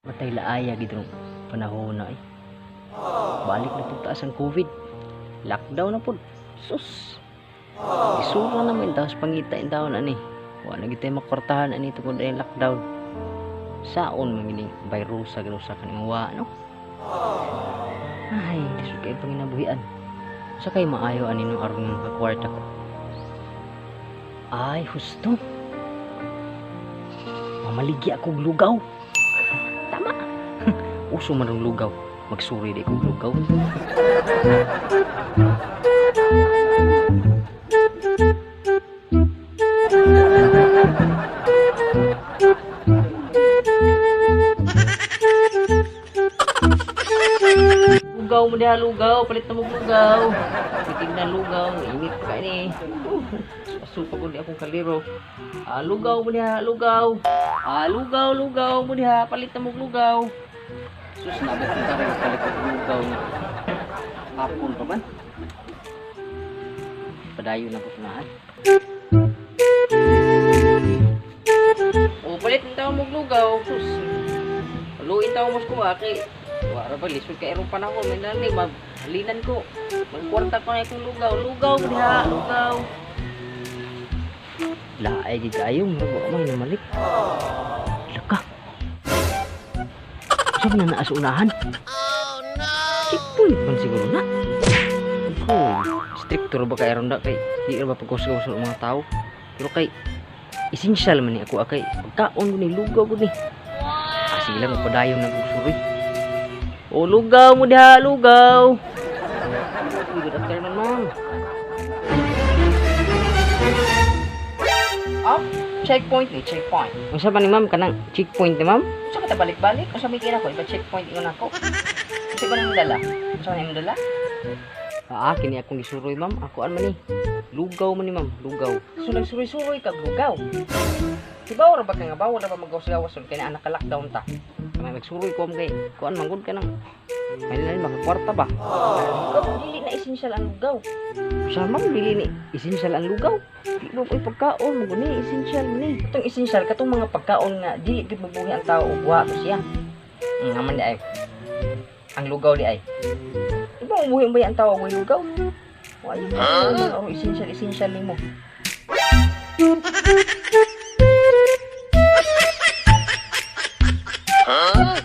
Matay laaya gid panahon na eh. Balik na pud taas ang COVID. Lockdown na pud. Sus. Isura naman tapos pangita in taon ani. Wa na gid tay makwartahan ani tungod ay lockdown. Saon man gini virus sa gano sa kaning wa no. Ay, disud kay panginabuhian. Sa kay maayo ani no aron nga kwarta ko. Ay, husto. Mamaligi akong lugaw. Tama. Uso man ang lugaw. Magsuri di kong lugaw. Lugaw mo diha, lugaw. Palit na mo lugaw. Titig na lugaw. Init ka ni. Supa ko di akong kaliro. Lugaw mo diha, lugaw. Lugaw, lugaw mo diha. Palit na mo lugaw. Sus na ba kung tarang palit na lugaw na. Hapon pa man. Padayo na ko punahan. Palit na tao mo lugaw. Sus. Paluin tao mo ko aki. Wala ba lisod ka erong panahon. May nani, halinan ko. Magkwarta ko na itong lugaw. Lugaw mo diha, lugaw. Laay di kayo, marawa ka mang namalik. Laka. Saan na naas unahan? Oh no! Checkpoint man siguro na. Strictor ba kay ronda kay di ba pagkusaw sa mga tao. Pero kay essential man ni ako kay pagkaon ko ni lugaw ko ni. Sige lang padayon nagusuri. Lugaw mo diha, lugaw. Good afternoon, ma'am. Checkpoint ni checkpoint. Unsa ba ni ma'am kanang checkpoint ni ma'am? Unsa ka ta balik-balik? Unsa may kina ko iba checkpoint ingon ako. Unsa ba nang dala? Unsa nang dala? Kini akong gisuroy ma'am. Ako an man ni. Lugaw man ni ma'am, lugaw. So nagsuroy-suroy kag lugaw. Sibaw ra ba ka nga ba wala ba magawas-gawas kay na anak ka lockdown ta. May nagsuroy ko kay kuan manggod ka nang. May nalin makakwarta ba? Dili na essential ang lugaw. Sa ma'am dili ni essential ang lugaw. Di mo ko'y pagkaon mo ni essential mo ni. Itong essential katong mga pagkaon nga dili gid mabuhi ang tao ug wa siya. Naman di ay. Ang lugaw di ay. Di ba mabuhi ba ang tao ug lugaw? Wa yun. Ang essential nimo. Huh?